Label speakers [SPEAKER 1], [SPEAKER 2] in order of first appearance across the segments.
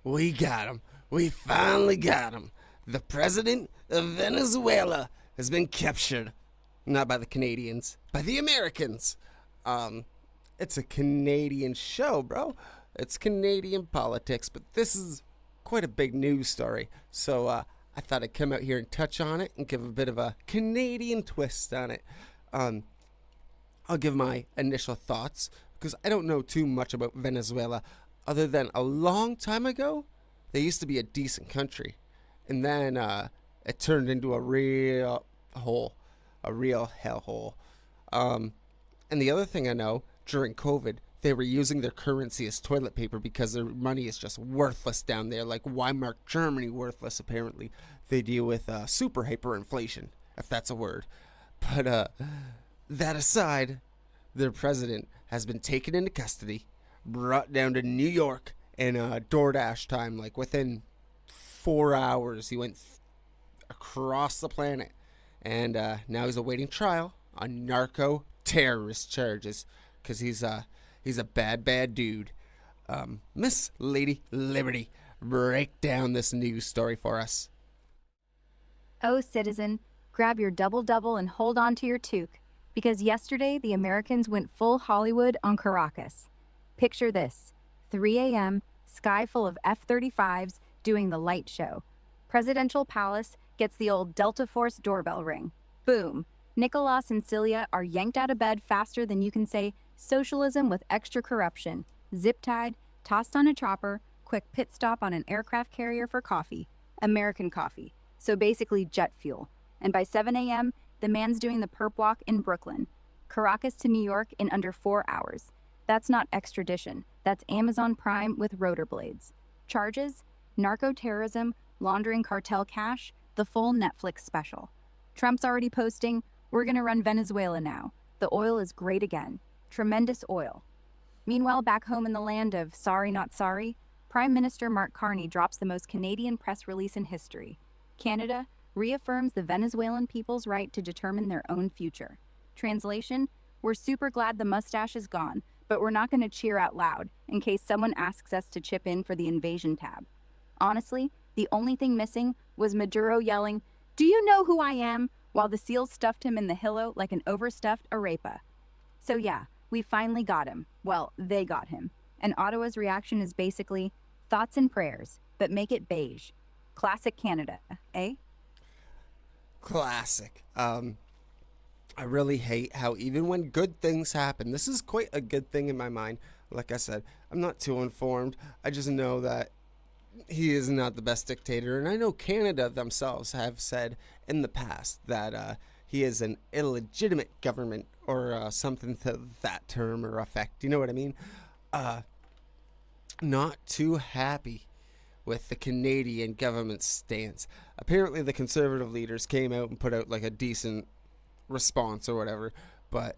[SPEAKER 1] We got him. We finally got him. The president of Venezuela has been captured. Not by the Canadians, by the Americans. It's a Canadian show, bro. It's Canadian politics, but this is quite a big news story. So I thought I'd come out here and touch on it and give a bit of a Canadian twist on it. I'll give my initial thoughts because I don't know too much about Venezuela other than a long time ago, they used to be a decent country. And then it turned into a real hole, a real hellhole. And the other thing I know, during COVID, they were using their currency as toilet paper because their money is just worthless down there. Like, why mark Germany worthless? Apparently, they deal with super hyperinflation, if that's a word. But that aside, their president has been taken into custody, brought down to New York in DoorDash time. Like, within 4 hours, he went across the planet. And now he's awaiting trial on narco terrorist charges because he's a bad dude. Miss Lady Liberty, break down this news story for us.
[SPEAKER 2] Oh, citizen, grab your double-double and hold on to your toque, because yesterday the Americans went full Hollywood on Caracas. Picture this, 3 a.m., sky full of F-35s doing the light show. Presidential Palace gets the old Delta Force doorbell ring. Boom. Nicolas and Celia are yanked out of bed faster than you can say socialism with extra corruption. Zip-tied, tossed on a chopper, quick pit stop on an aircraft carrier for coffee. American coffee. So basically jet fuel. And by 7 a.m., the man's doing the perp walk in Brooklyn. Caracas to New York in under 4 hours. That's not extradition. That's Amazon Prime with rotor blades. Charges? Narco-terrorism, laundering cartel cash, the full Netflix special. Trump's already posting, "We're gonna run Venezuela now. The oil is great again. Tremendous oil." Meanwhile, back home in the land of sorry not sorry, Prime Minister Mark Carney drops the most Canadian press release in history. Canada reaffirms the Venezuelan people's right to determine their own future. Translation: we're super glad the mustache is gone, but we're not going to cheer out loud in case someone asks us to chip in for the invasion tab. Honestly, the only thing missing was Maduro yelling, "Do you know who I am?" while the SEALs stuffed him in the hillow like an overstuffed arepa. So yeah, we finally got him. Well, they got him. And Ottawa's reaction is basically, thoughts and prayers, but make it beige. Classic Canada, eh?
[SPEAKER 1] Classic. I really hate how even when good things happen, this is quite a good thing in my mind. Like I said, I'm not too informed. I just know that he is not the best dictator, and I know Canada themselves have said in the past that he is an illegitimate government or something to that term or effect. You know what I mean? Not too happy with the Canadian government's stance. Apparently, the conservative leaders came out and put out like a decent response or whatever, but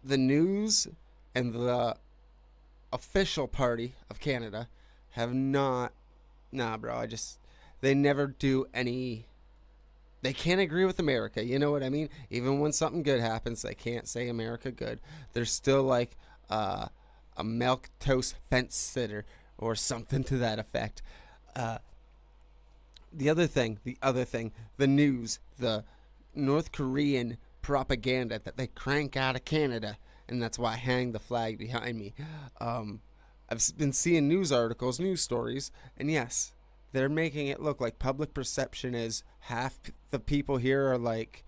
[SPEAKER 1] the news and the official party of Canada have not. Nah, bro, they never do any. They can't agree with America, you know what I mean? Even when something good happens, they can't say America good. They're still like a milk toast fence sitter or something to that effect. The other thing, the news, the North Korean propaganda that they crank out of Canada, and that's why I hang the flag behind me. I've been seeing news articles, news stories, and yes, they're making it look like public perception is half the people here are like,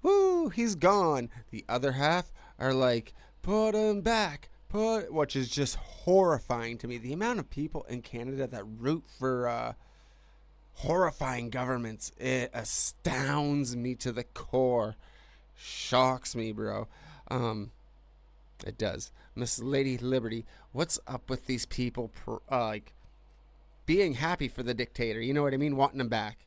[SPEAKER 1] woo, he's gone. The other half are like, put him back, which is just horrifying to me. The amount of people in Canada that root for horrifying governments, it astounds me to the core. Shocks me, bro. It does. Miss Lady Liberty, what's up with these people like being happy for the dictator? You know what I mean? Wanting him back.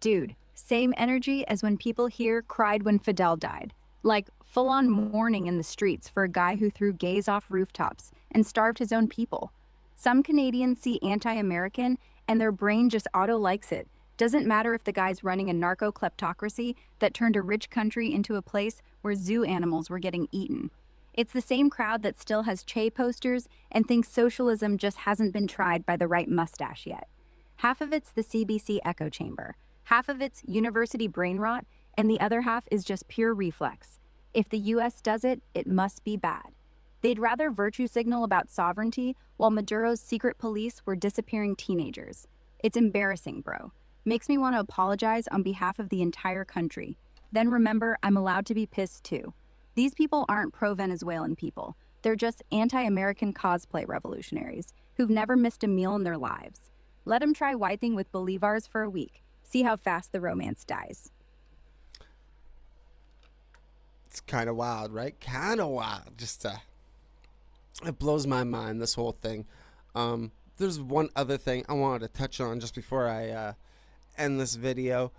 [SPEAKER 2] Dude, same energy as when people here cried when Fidel died. Like full-on mourning in the streets for a guy who threw gays off rooftops and starved his own people. Some Canadians see anti-American and their brain just auto-likes it. Doesn't matter if the guy's running a narco-kleptocracy that turned a rich country into a place where zoo animals were getting eaten. It's the same crowd that still has Che posters and thinks socialism just hasn't been tried by the right mustache yet. Half of it's the CBC echo chamber, half of it's university brain rot, and the other half is just pure reflex. If the US does it, it must be bad. They'd rather virtue signal about sovereignty while Maduro's secret police were disappearing teenagers. It's embarrassing, bro. Makes me want to apologize on behalf of the entire country. Then remember, I'm allowed to be pissed too. These people aren't pro-Venezuelan people. They're just anti-American cosplay revolutionaries who've never missed a meal in their lives. Let them try whiting with bolivars for a week. See how fast the romance dies.
[SPEAKER 1] It's kind of wild, right? Kind of wild. Just it blows my mind, this whole thing. There's one other thing I wanted to touch on just before I end this video.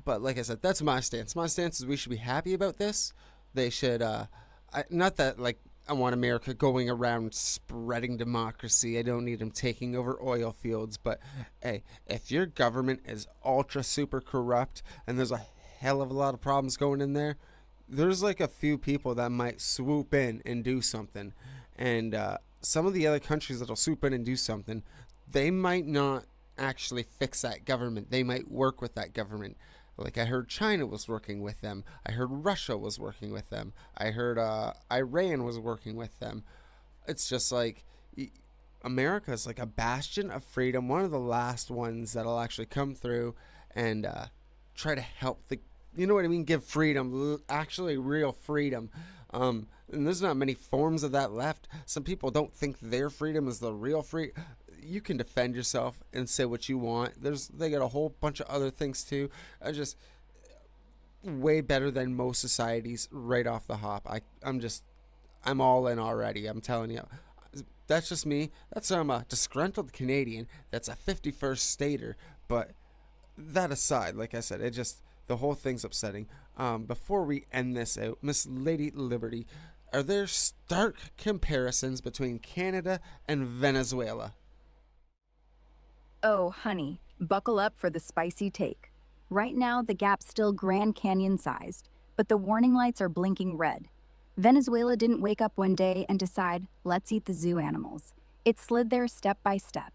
[SPEAKER 1] But like I said, that's my stance. My stance is we should be happy about this. They should, not that like I want America going around spreading democracy. I don't need them taking over oil fields. But hey, if your government is ultra super corrupt and there's a hell of a lot of problems going in there, there's like a few people that might swoop in and do something. And some of the other countries that'll swoop in and do something, they might not actually fix that government. They might work with that government. Like I heard China was working with them. I heard Russia was working with them. I heard Iran was working with them. It's just like America is like a bastion of freedom. One of the last ones that'll actually come through and try to help the, you know what I mean? Give freedom, actually real freedom. And there's not many forms of that left. Some people don't think their freedom is the real free. You can defend yourself and say what you want. They got a whole bunch of other things too. Just way better than most societies right off the hop. I'm all in already. I'm telling you. That's just me. That's a disgruntled Canadian. That's a 51st stater. But that aside, like I said, the whole thing's upsetting. Before we end this out, Miss Lady Liberty, are there stark comparisons between Canada and Venezuela?
[SPEAKER 2] Oh, honey, buckle up for the spicy take. Right now, the gap's still Grand Canyon sized, but the warning lights are blinking red. Venezuela didn't wake up one day and decide, let's eat the zoo animals. It slid there step by step.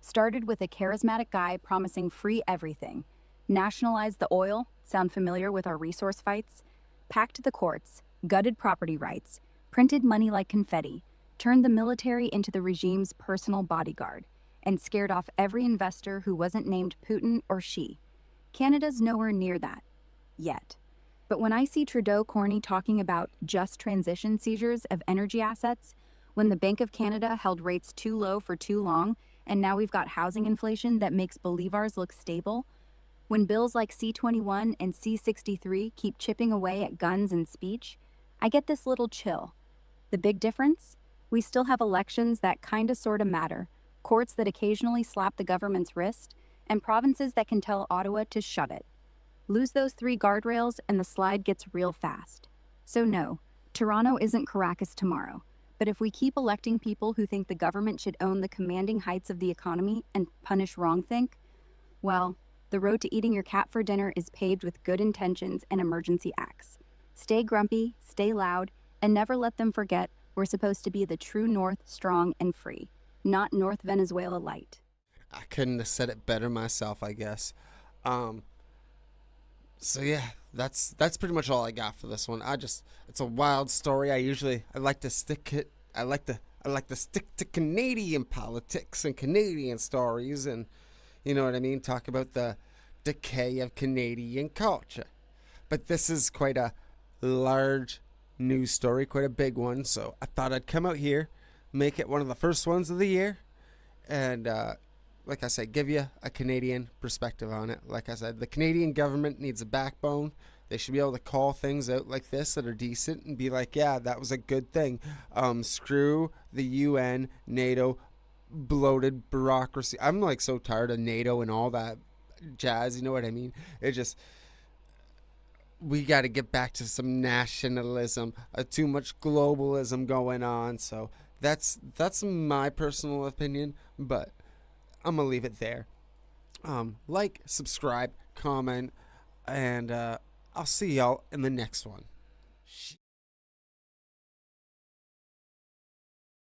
[SPEAKER 2] Started with a charismatic guy promising free everything. Nationalized the oil, sound familiar with our resource fights? Packed the courts, gutted property rights, printed money like confetti, turned the military into the regime's personal bodyguard, and scared off every investor who wasn't named Putin or Xi. Canada's nowhere near that. Yet. But when I see Trudeau corny talking about just transition seizures of energy assets, when the Bank of Canada held rates too low for too long, and now we've got housing inflation that makes bolivars look stable, when bills like C-21 and C-63 keep chipping away at guns and speech, I get this little chill. The big difference? We still have elections that kinda sorta matter, courts that occasionally slap the government's wrist, and provinces that can tell Ottawa to shut it. Lose those three guardrails and the slide gets real fast. So no, Toronto isn't Caracas tomorrow. But if we keep electing people who think the government should own the commanding heights of the economy and punish wrongthink, well, the road to eating your cat for dinner is paved with good intentions and emergency acts. Stay grumpy, stay loud, and never let them forget we're supposed to be the true North, strong and free, not North Venezuela light.
[SPEAKER 1] I couldn't have said it better myself, I guess. So yeah, that's pretty much all I got for this one. It's a wild story. I like to stick to Canadian politics and Canadian stories, and you know what I mean, talk about the decay of Canadian culture. But this is quite a large news story, quite a big one, so I thought I'd come out here, make it one of the first ones of the year, and like I said, give you a Canadian perspective on it. Like I said, the Canadian government needs a backbone. They should be able to call things out like this that are decent and be like, yeah, that was a good thing. Screw the UN, NATO, bloated bureaucracy. I'm like so tired of NATO and all that jazz, you know what I mean? We got to get back to some nationalism, too much globalism going on. So that's my personal opinion, but I'm gonna leave it there. Like, subscribe, comment, and I'll see y'all in the next one.